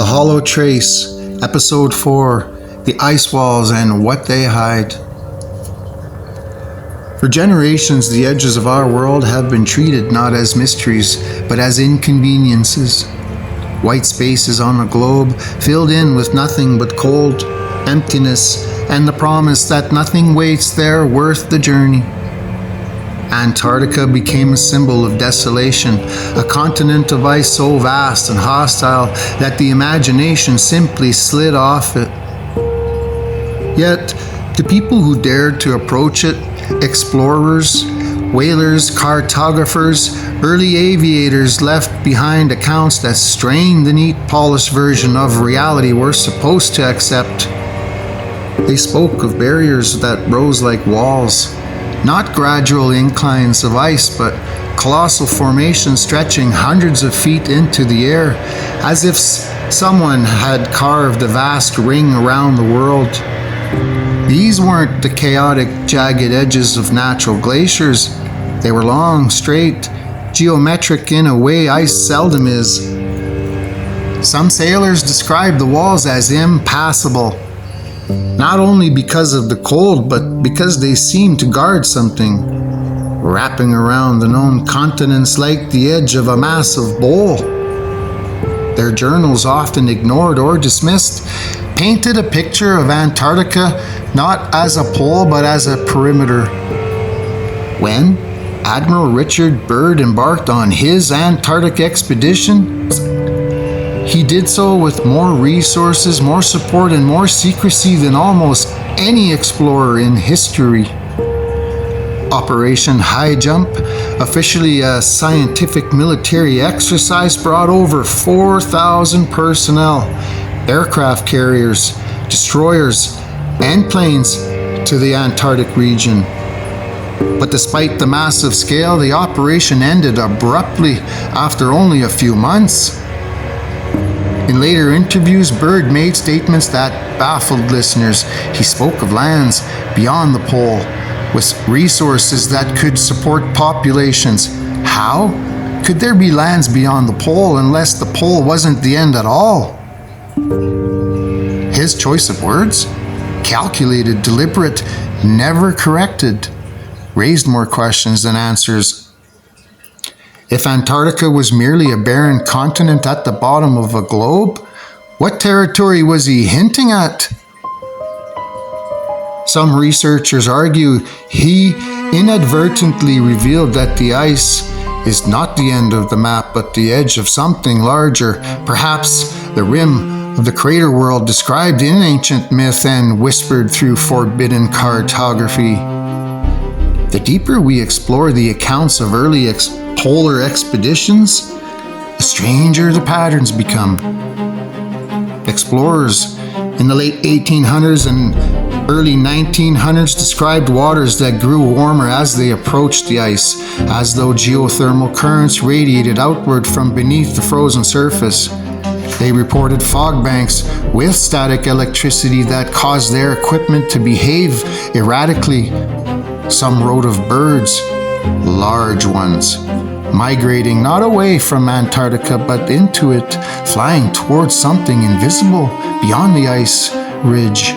Hollow Trace, Episode 4, The Ice Walls and What They Hide. For generations, the edges of our world have been treated not as mysteries, but as inconveniences. White spaces on a globe filled in with nothing but cold, emptiness, and the promise that nothing waits there worth the journey. Antarctica became a symbol of desolation, a continent of ice so vast and hostile that the imagination simply slid off it. Yet, to people who dared to approach it, explorers, whalers, cartographers, early aviators left behind accounts that strained the neat, polished version of reality we're supposed to accept. They spoke of barriers that rose like walls, not gradual inclines of ice, but colossal formations stretching hundreds of feet into the air, as if someone had carved a vast ring around the world. These weren't the chaotic, jagged edges of natural glaciers. They were long, straight, geometric in a way ice seldom is. Some sailors described the walls as impassable, not only because of the cold, but because they seemed to guard something, wrapping around the known continents like the edge of a massive bowl. Their journals, often ignored or dismissed, painted a picture of Antarctica not as a pole but as a perimeter. When Admiral Richard Byrd embarked on his Antarctic expedition, he did so with more resources, more support, and more secrecy than almost any explorer in history. Operation High Jump, officially a scientific military exercise, brought over 4,000 personnel, aircraft carriers, destroyers, and planes to the Antarctic region. But despite the massive scale, the operation ended abruptly after only a few months. In later interviews, Byrd made statements that baffled listeners. He spoke of lands beyond the pole, with resources that could support populations. How could there be lands beyond the pole unless the pole wasn't the end at all? His choice of words, calculated, deliberate, never corrected, raised more questions than answers. If Antarctica was merely a barren continent at the bottom of a globe, what territory was he hinting at? Some researchers argue he inadvertently revealed that the ice is not the end of the map, but the edge of something larger, perhaps the rim of the crater world described in ancient myth and whispered through forbidden cartography. The deeper we explore the accounts of early polar expeditions, the stranger the patterns become. Explorers in the late 1800s and early 1900s described waters that grew warmer as they approached the ice, as though geothermal currents radiated outward from beneath the frozen surface. They reported fog banks with static electricity that caused their equipment to behave erratically. Some wrote of birds, large ones, migrating not away from Antarctica but into it, flying towards something invisible beyond the ice ridge.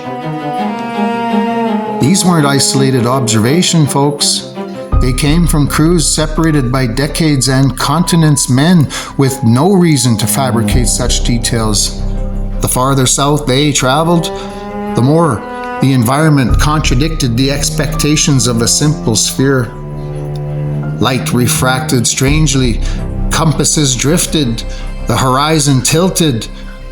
These weren't isolated observation, folks. They came from crews separated by decades and continents, men with no reason to fabricate such details. The farther south they traveled, the more the environment contradicted the expectations of a simple sphere. Light refracted strangely, compasses drifted, the horizon tilted.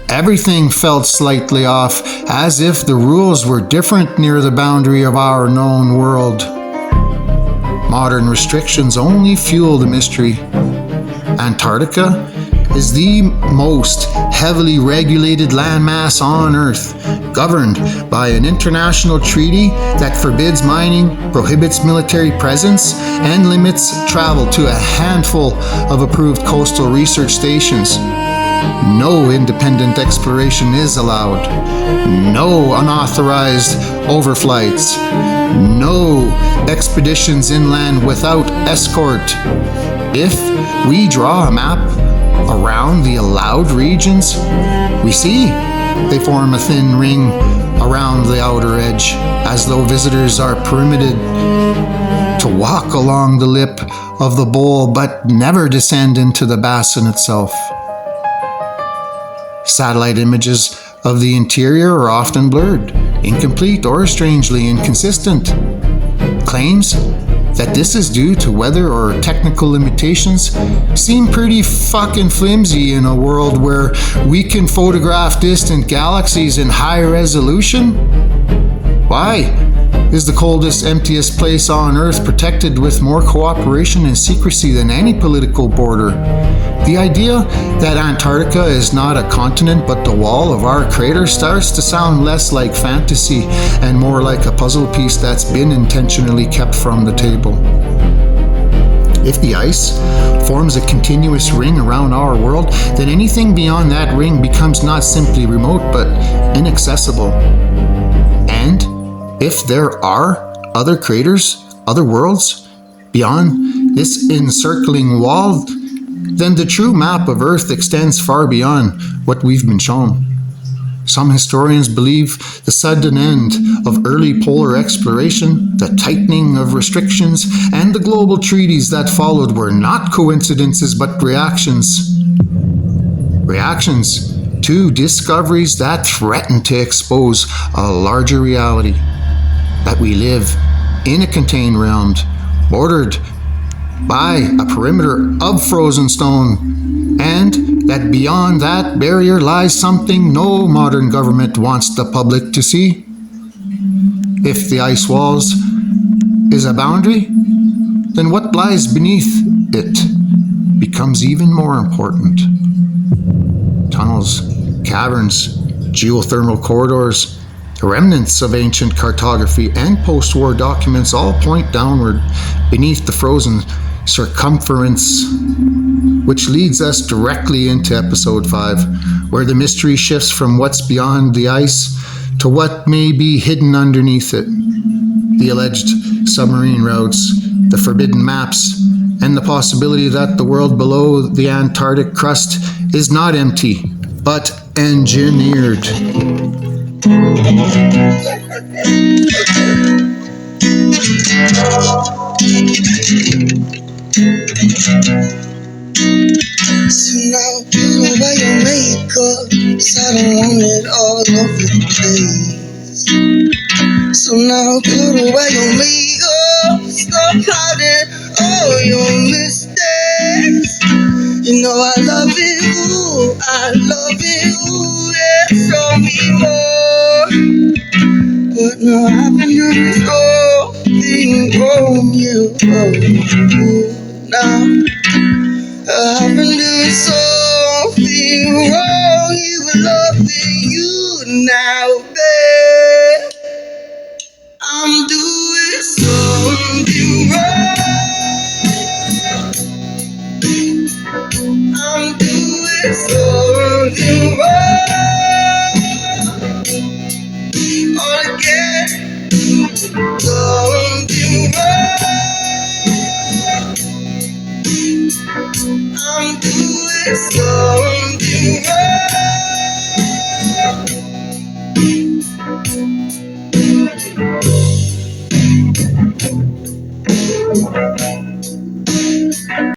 Everything felt slightly off, as if the rules were different near the boundary of our known world. Modern restrictions only fuel the mystery. Antarctica is the most heavily regulated landmass on Earth, governed by an international treaty that forbids mining, prohibits military presence, and limits travel to a handful of approved coastal research stations. No independent exploration is allowed. No unauthorized overflights. No expeditions inland without escort. If we draw a map, around the allowed regions, we see they form a thin ring around the outer edge, as though visitors are permitted to walk along the lip of the bowl but never descend into the basin itself. Satellite images of the interior are often blurred, incomplete, or strangely inconsistent. Claims that this is due to weather or technical limitations seem pretty fucking flimsy in a world where we can photograph distant galaxies in high resolution. Why is the coldest, emptiest place on Earth protected with more cooperation and secrecy than any political border? The idea that Antarctica is not a continent but the wall of our crater starts to sound less like fantasy and more like a puzzle piece that's been intentionally kept from the table. If the ice forms a continuous ring around our world, then anything beyond that ring becomes not simply remote but inaccessible. And if there are other craters, other worlds, beyond this encircling wall, then the true map of Earth extends far beyond what we've been shown. Some historians believe the sudden end of early polar exploration, the tightening of restrictions, and the global treaties that followed were not coincidences but reactions. Reactions to discoveries that threaten to expose a larger reality. That we live in a contained realm, bordered by a perimeter of frozen stone, and that beyond that barrier lies something no modern government wants the public to see. If the ice walls is a boundary, then what lies beneath it becomes even more important. Tunnels, caverns, geothermal corridors, the remnants of ancient cartography and post-war documents all point downward beneath the frozen circumference, which leads us directly into episode 5, where the mystery shifts from what's beyond the ice to what may be hidden underneath it. The alleged submarine routes, the forbidden maps, and the possibility that the world below the Antarctic crust is not empty, but engineered. So now put away your makeup, 'cause I don't want it all over the place. So now put away your makeup, stop hiding all your mistakes. You know I love it, ooh, I love it, ooh, yeah, show me more. But no, I've been doing something wrong, you, now. I've been doing something wrong, even loving you now, babe. I'm doing something wrong. I'm doing something wrong. All again, something wrong. I'm doing something wrong.